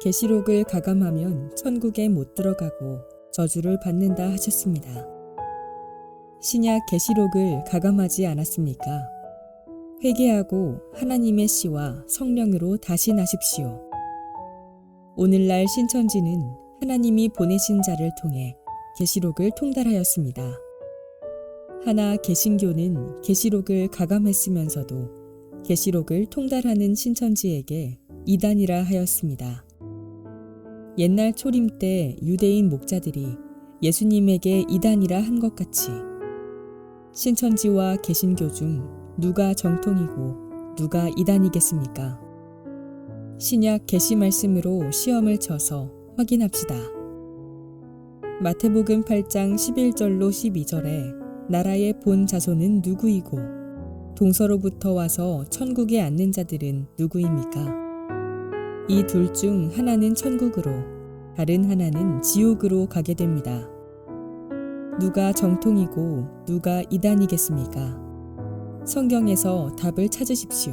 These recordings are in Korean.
계시록을 가감하면 천국에 못 들어가고 저주를 받는다 하셨습니다. 신약 계시록을 가감하지 않았습니까? 회개하고 하나님의 씨와 성령으로 다시 나십시오. 오늘날 신천지는 하나님이 보내신 자를 통해 계시록을 통달하였습니다. 하나 개신교는 계시록을 가감했으면서도 계시록을 통달하는 신천지에게 이단이라 하였습니다. 옛날 초림 때 유대인 목자들이 예수님에게 이단이라 한 것 같이 신천지와 개신교 중 누가 정통이고 누가 이단이겠습니까? 신약 계시 말씀으로 시험을 쳐서 확인합시다. 마태복음 8장 11절로 12절에 나라의 본 자손은 누구이고 동서로부터 와서 천국에 앉는 자들은 누구입니까? 이 둘 중 하나는 천국으로 다른 하나는 지옥으로 가게 됩니다. 누가 정통이고 누가 이단이겠습니까? 성경에서 답을 찾으십시오.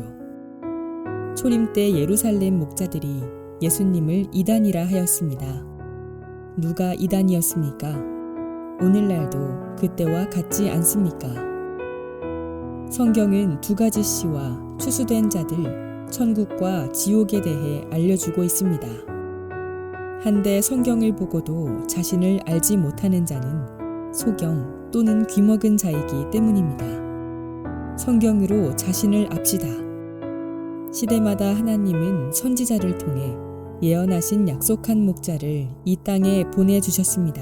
초림 때 예루살렘 목자들이 예수님을 이단이라 하였습니다. 누가 이단이었습니까? 오늘날도 그때와 같지 않습니까? 성경은 두 가지 씨와 추수된 자들, 천국과 지옥에 대해 알려주고 있습니다. 한데 성경을 보고도 자신을 알지 못하는 자는 소경 또는 귀먹은 자이기 때문입니다. 성경으로 자신을 압시다. 시대마다 하나님은 선지자를 통해 예언하신 약속한 목자를 이 땅에 보내주셨습니다.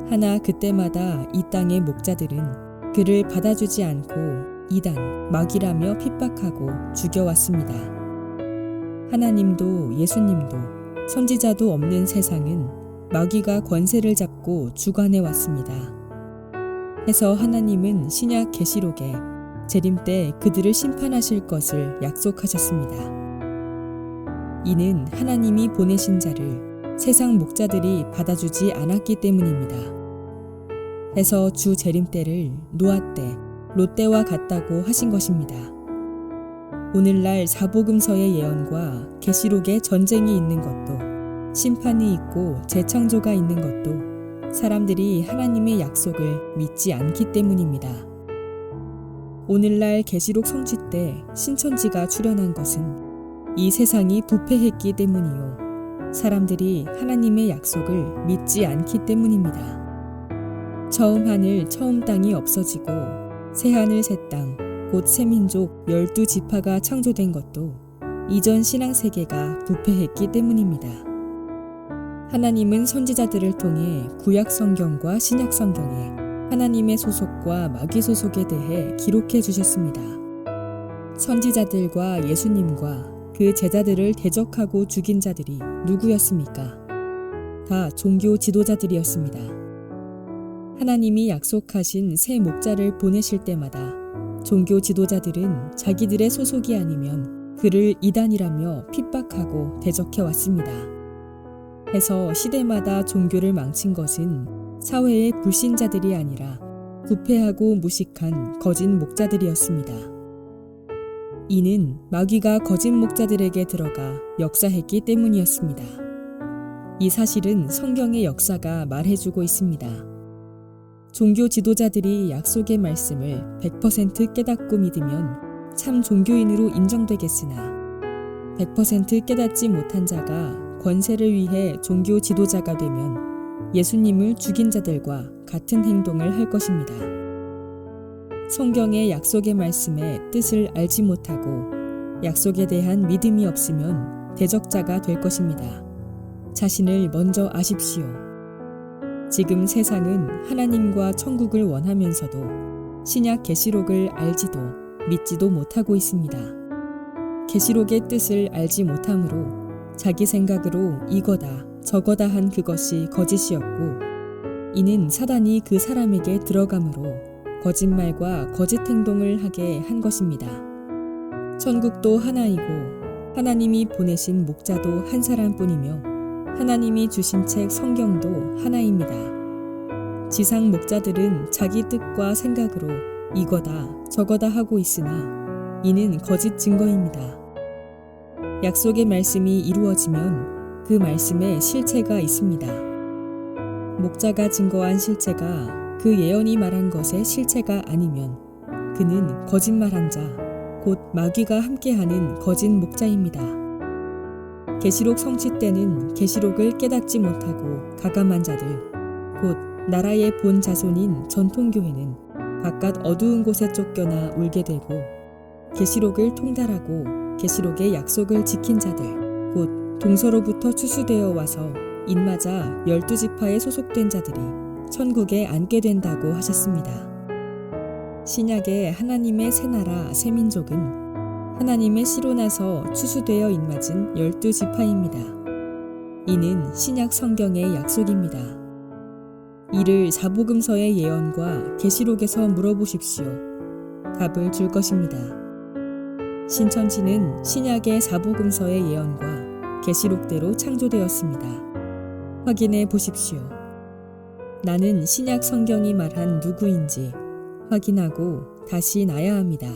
하나 그때마다 이 땅의 목자들은 그를 받아주지 않고 이단, 마귀라며 핍박하고 죽여왔습니다. 하나님도 예수님도 선지자도 없는 세상은 마귀가 권세를 잡고 주관해 왔습니다. 해서 하나님은 신약 계시록에 재림 때 그들을 심판하실 것을 약속하셨습니다. 이는 하나님이 보내신 자를 세상 목자들이 받아주지 않았기 때문입니다. 해서 주 재림 때를 노아 때, 롯 때와 같다고 하신 것입니다. 오늘날 사복음서의 예언과 계시록의 전쟁이 있는 것도 심판이 있고 재창조가 있는 것도 사람들이 하나님의 약속을 믿지 않기 때문입니다. 오늘날 계시록 성취 때 신천지가 출현한 것은 이 세상이 부패했기 때문이요. 사람들이 하나님의 약속을 믿지 않기 때문입니다. 처음 하늘 처음 땅이 없어지고 새하늘 새 땅 곧 새민족 12지파가 창조된 것도 이전 신앙세계가 부패했기 때문입니다. 하나님은 선지자들을 통해 구약 성경과 신약 성경에 하나님의 소속과 마귀 소속에 대해 기록해 주셨습니다. 선지자들과 예수님과 그 제자들을 대적하고 죽인 자들이 누구였습니까? 다 종교 지도자들이었습니다. 하나님이 약속하신 새 목자를 보내실 때마다 종교 지도자들은 자기들의 소속이 아니면 그를 이단이라며 핍박하고 대적해 왔습니다. 해서 시대마다 종교를 망친 것은 사회의 불신자들이 아니라 부패하고 무식한 거짓 목자들이었습니다. 이는 마귀가 거짓 목자들에게 들어가 역사했기 때문이었습니다. 이 사실은 성경의 역사가 말해주고 있습니다. 종교 지도자들이 약속의 말씀을 100% 깨닫고 믿으면 참 종교인으로 인정되겠으나 100% 깨닫지 못한 자가 권세를 위해 종교 지도자가 되면 예수님을 죽인 자들과 같은 행동을 할 것입니다. 성경의 약속의 말씀의 뜻을 알지 못하고 약속에 대한 믿음이 없으면 대적자가 될 것입니다. 자신을 먼저 아십시오. 지금 세상은 하나님과 천국을 원하면서도 신약 계시록을 알지도 믿지도 못하고 있습니다. 계시록의 뜻을 알지 못함으로 자기 생각으로 이거다 저거다 한 그것이 거짓이었고 이는 사단이 그 사람에게 들어감으로 거짓말과 거짓 행동을 하게 한 것입니다. 천국도 하나이고 하나님이 보내신 목자도 한 사람뿐이며 하나님이 주신 책 성경도 하나입니다. 지상 목자들은 자기 뜻과 생각으로 이거다 저거다 하고 있으나 이는 거짓 증거입니다. 약속의 말씀이 이루어지면 그 말씀에 실체가 있습니다. 목자가 증거한 실체가 그 예언이 말한 것의 실체가 아니면 그는 거짓말한 자, 곧 마귀가 함께하는 거짓 목자입니다. 계시록 성취 때는 계시록을 깨닫지 못하고 가감한 자들, 곧 나라의 본 자손인 전통교회는 바깥 어두운 곳에 쫓겨나 울게 되고 계시록을 통달하고 계시록의 약속을 지킨 자들, 곧 동서로부터 추수되어 와서 인마자 12지파에 소속된 자들이 천국에 앉게 된다고 하셨습니다. 신약의 하나님의 새 나라 새 민족은 하나님의 씨로 나서 추수되어 인맞은 12지파입니다. 이는 신약 성경의 약속입니다. 이를 사복음서의 예언과 계시록에서 물어보십시오. 답을 줄 것입니다. 신천지는 신약의 사복음서의 예언과 계시록대로 창조되었습니다. 확인해 보십시오. 나는 신약 성경이 말한 누구인지 확인하고 다시 나야 합니다.